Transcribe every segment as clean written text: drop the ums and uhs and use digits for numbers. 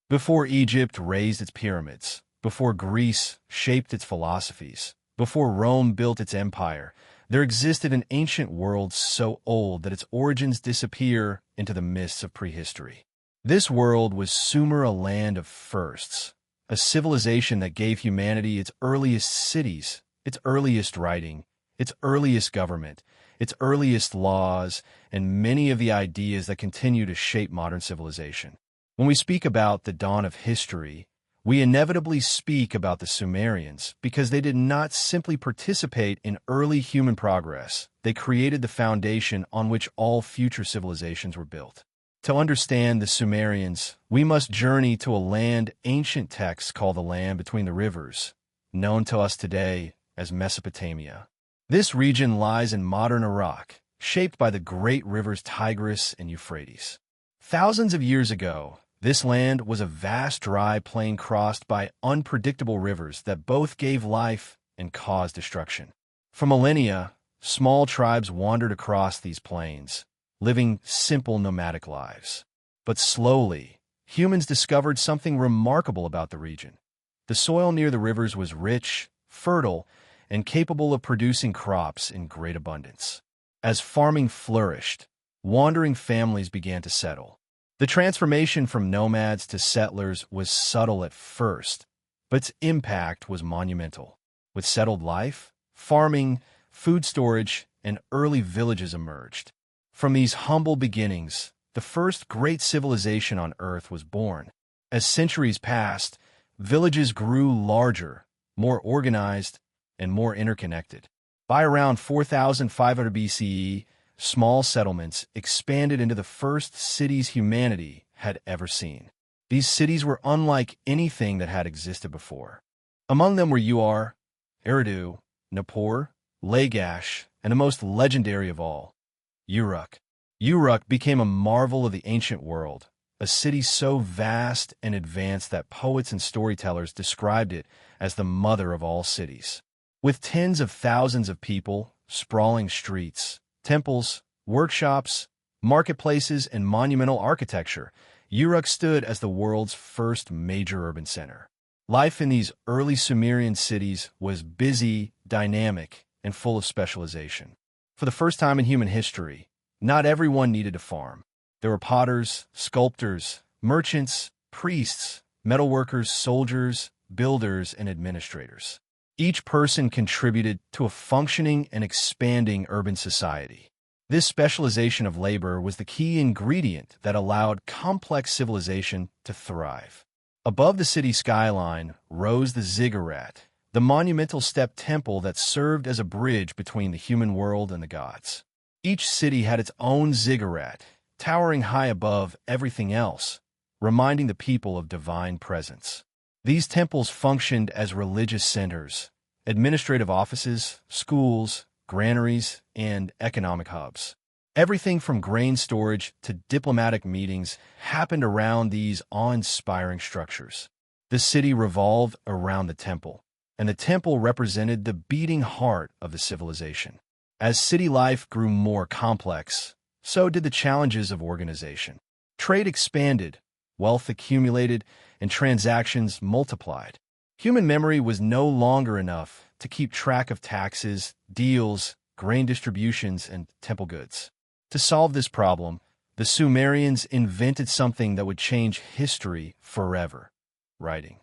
Before Egypt raised its pyramids, before Greece shaped its philosophies, before Rome built its empire, there existed an ancient world so old that its origins disappear into the mists of prehistory. This world was Sumer, a land of firsts, a civilization that gave humanity its earliest cities, its earliest writing, its earliest government, its earliest laws, and many of the ideas that continue to shape modern civilization. When we speak about the dawn of history, we inevitably speak about the Sumerians because they did not simply participate in early human progress. They created the foundation on which all future civilizations were built. To understand the Sumerians, we must journey to a land ancient texts call the land between the rivers, known to us today as Mesopotamia. This region lies in modern Iraq, shaped by the great rivers Tigris and Euphrates. Thousands of years ago, this land was a vast dry plain crossed by unpredictable rivers that both gave life and caused destruction. For millennia, small tribes wandered across these plains, living simple nomadic lives. But slowly, humans discovered something remarkable about the region. The soil near the rivers was rich, fertile, and capable of producing crops in great abundance. As farming flourished, wandering families began to settle. The transformation from nomads to settlers was subtle at first, but its impact was monumental. With settled life, farming, food storage, and early villages emerged. From these humble beginnings, the first great civilization on Earth was born. As centuries passed, villages grew larger, more organized, and more interconnected. By around 4500 BCE, small settlements expanded into the first cities humanity had ever seen. These cities were unlike anything that had existed before. Among them were Ur, Eridu, Nippur, Lagash, and the most legendary of all, Uruk. Uruk became a marvel of the ancient world, a city so vast and advanced that poets and storytellers described it as the mother of all cities. With tens of thousands of people, sprawling streets, temples, workshops, marketplaces, and monumental architecture, Uruk stood as the world's first major urban center. Life in these early Sumerian cities was busy, dynamic, and full of specialization. For the first time in human history, not everyone needed to farm. There were potters, sculptors, merchants, priests, metalworkers, soldiers, builders, and administrators. Each person contributed to a functioning and expanding urban society. This specialization of labor was the key ingredient that allowed complex civilization to thrive. Above the city skyline rose the ziggurat, the monumental step temple that served as a bridge between the human world and the gods. Each city had its own ziggurat, towering high above everything else, reminding the people of divine presence. These temples functioned as religious centers, administrative offices, schools, granaries, and economic hubs. Everything from grain storage to diplomatic meetings happened around these awe-inspiring structures. The city revolved around the temple, and the temple represented the beating heart of the civilization. As city life grew more complex, so did the challenges of organization. Trade expanded, wealth accumulated, and transactions multiplied. Human memory was no longer enough to keep track of taxes, deals, grain distributions, and temple goods. To solve this problem, the Sumerians invented something that would change history forever: writing.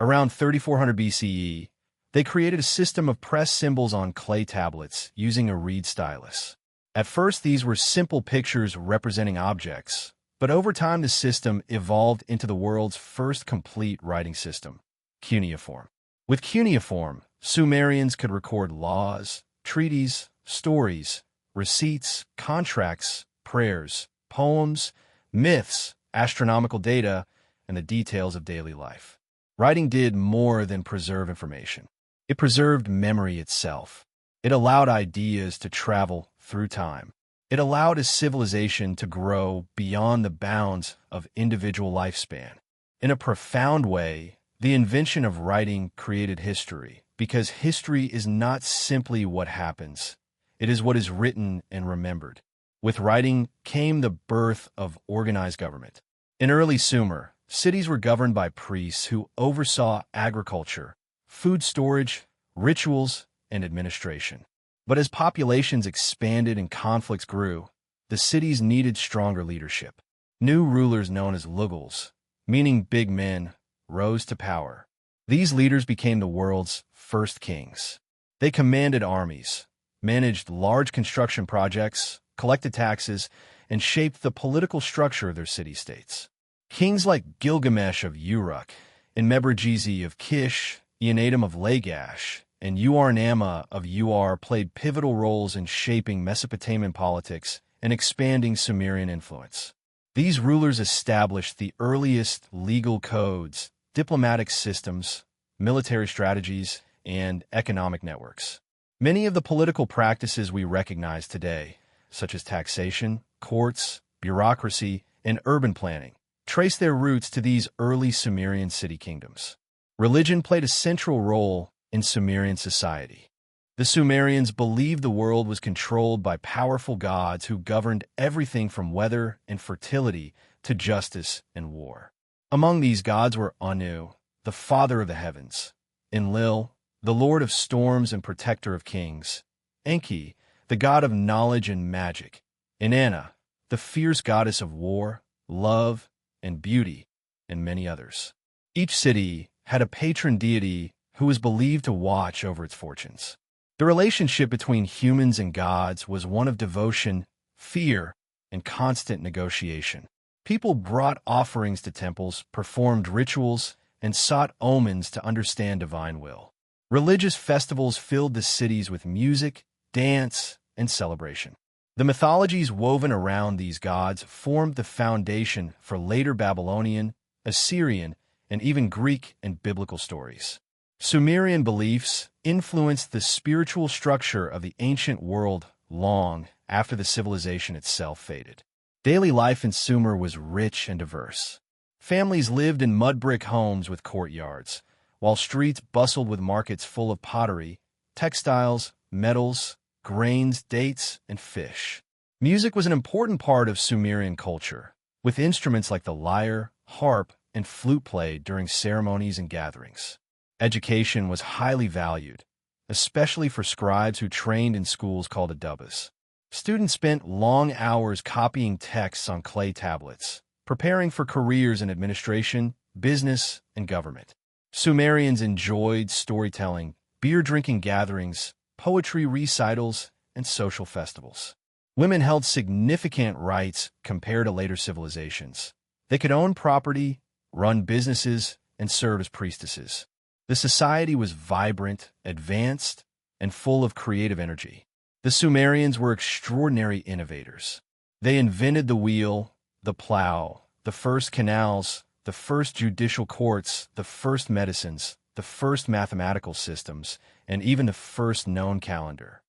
Around 3400 BCE, they created a system of pressed symbols on clay tablets using a reed stylus. At first, these were simple pictures representing objects, but over time the system evolved into the world's first complete writing system, cuneiform. With cuneiform, Sumerians could record laws, treaties, stories, receipts, contracts, prayers, poems, myths, astronomical data, and the details of daily life. Writing did more than preserve information. It preserved memory itself. It allowed ideas to travel through time. It allowed a civilization to grow beyond the bounds of individual lifespan. In a profound way, the invention of writing created history, because history is not simply what happens. It is what is written and remembered. With writing came the birth of organized government. In early Sumer, Cities were governed by priests who oversaw agriculture, food storage, rituals, and administration. But as populations expanded and conflicts grew, the cities needed stronger leadership. New rulers known as Lugals, meaning big men, rose to power. These leaders became the world's first kings. They commanded armies, managed large construction projects, collected taxes, and shaped the political structure of their city-states. Kings like Gilgamesh of Uruk, and Mebrigizi of Kish, Eanadam of Lagash, and Uarnama of Uar played pivotal roles in shaping Mesopotamian politics and expanding Sumerian influence. These rulers established the earliest legal codes, diplomatic systems, military strategies, and economic networks. Many of the political practices we recognize today, such as taxation, courts, bureaucracy, and urban planning, trace their roots to these early Sumerian city kingdoms. Religion played a central role in Sumerian society. The Sumerians believed the world was controlled by powerful gods who governed everything from weather and fertility to justice and war. Among these gods were Anu, the father of the heavens; Enlil, the lord of storms and protector of kings; Enki, the god of knowledge and magic; Inanna, the fierce goddess of war, love, and beauty, and many others. Each city had a patron deity who was believed to watch over its fortunes. The relationship between humans and gods was one of devotion, fear, and constant negotiation. People brought offerings to temples, performed rituals, and sought omens to understand divine will. Religious festivals filled the cities with music, dance, and celebration. The mythologies woven around these gods formed the foundation for later Babylonian, Assyrian, and even Greek and biblical stories. Sumerian beliefs influenced the spiritual structure of the ancient world long after the civilization itself faded. Daily life in Sumer was rich and diverse. Families lived in mud-brick homes with courtyards, while streets bustled with markets full of pottery, textiles, metals, grains, dates, and fish. Music was an important part of Sumerian culture, with instruments like the lyre, harp, and flute played during ceremonies and gatherings. Education was highly valued, especially for scribes who trained in schools called adubas. Students spent long hours copying texts on clay tablets, preparing for careers in administration, business, and government. Sumerians enjoyed storytelling, beer-drinking gatherings, poetry recitals, and social festivals. Women held significant rights compared to later civilizations. They could own property, run businesses, and serve as priestesses. The society was vibrant, advanced, and full of creative energy. The Sumerians were extraordinary innovators. They invented the wheel, the plow, the first canals, the first judicial courts, the first medicines, the first mathematical systems, and even the first known calendar.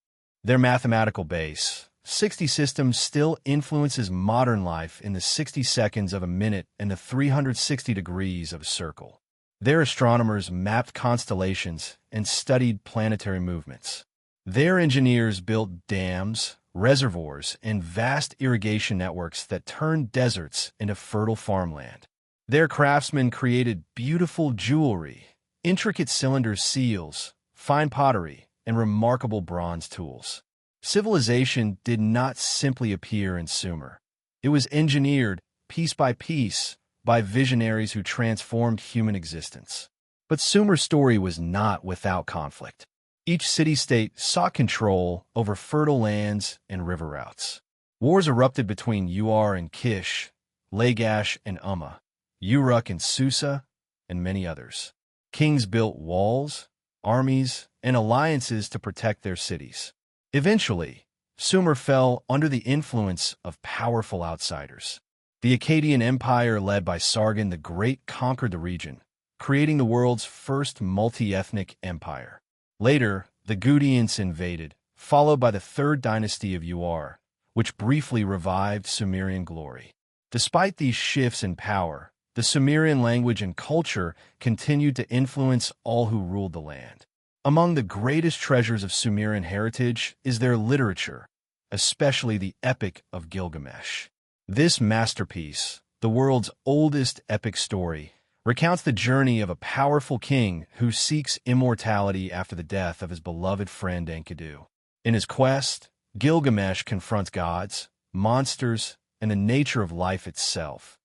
Their mathematical base, 60 systems, still influences modern life in the 60 seconds of a minute and the 360 degrees of a circle. Their astronomers mapped constellations and studied planetary movements. Their engineers built dams, reservoirs, and vast irrigation networks that turned deserts into fertile farmland. Their craftsmen created beautiful jewelry, intricate cylinder seals, fine pottery, and remarkable bronze tools. Civilization did not simply appear in Sumer. It was engineered, piece by piece, by visionaries who transformed human existence. But Sumer's story was not without conflict. Each city-state sought control over fertile lands and river routes. Wars erupted between Uar and Kish, Lagash and Umma, Uruk and Susa, and many others. Kings built walls, armies, and alliances to protect their cities. Eventually, Sumer fell under the influence of powerful outsiders. The Akkadian Empire led by Sargon the Great conquered the region, creating the world's first multi-ethnic empire. Later, the Gutians invaded, followed by the third dynasty of Uar, which briefly revived Sumerian glory. Despite these shifts in power, the Sumerian language and culture continued to influence all who ruled the land. Among the greatest treasures of Sumerian heritage is their literature, especially the Epic of Gilgamesh. This masterpiece, the world's oldest epic story, recounts the journey of a powerful king who seeks immortality after the death of his beloved friend Enkidu. In his quest, Gilgamesh confronts gods, monsters, and the nature of life itself,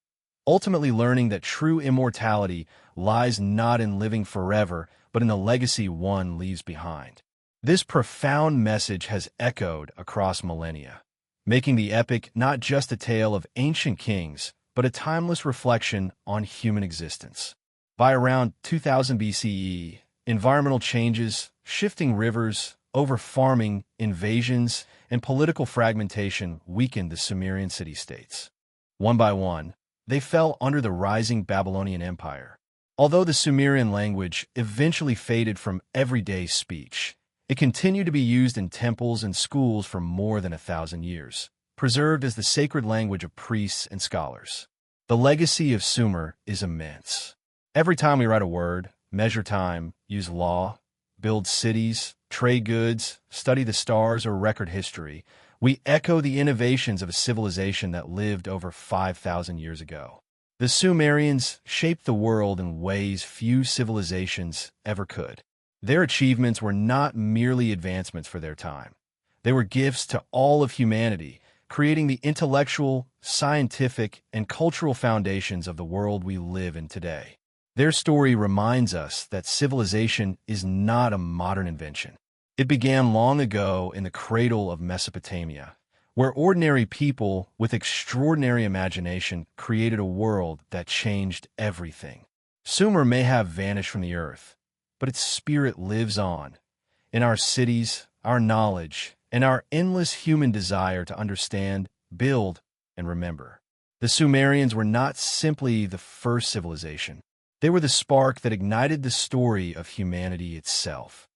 ultimately learning that true immortality lies not in living forever, but in the legacy one leaves behind. This profound message has echoed across millennia, making the epic not just a tale of ancient kings, but a timeless reflection on human existence. By around 2000 BCE, environmental changes, shifting rivers, over-farming, invasions, and political fragmentation weakened the Sumerian city-states. One by one, they fell under the rising Babylonian Empire. Although the Sumerian language eventually faded from everyday speech, it continued to be used in temples and schools for more than 1,000 years, preserved as the sacred language of priests and scholars. The legacy of Sumer is immense. Every time we write a word, measure time, use law, build cities, trade goods, study the stars, or record history, we echo the innovations of a civilization that lived over 5,000 years ago. The Sumerians shaped the world in ways few civilizations ever could. Their achievements were not merely advancements for their time. They were gifts to all of humanity, creating the intellectual, scientific, and cultural foundations of the world we live in today. Their story reminds us that civilization is not a modern invention. It began long ago in the cradle of Mesopotamia, where ordinary people with extraordinary imagination created a world that changed everything. Sumer may have vanished from the earth, but its spirit lives on, in our cities, our knowledge, and our endless human desire to understand, build, and remember. The Sumerians were not simply the first civilization. They were the spark that ignited the story of humanity itself.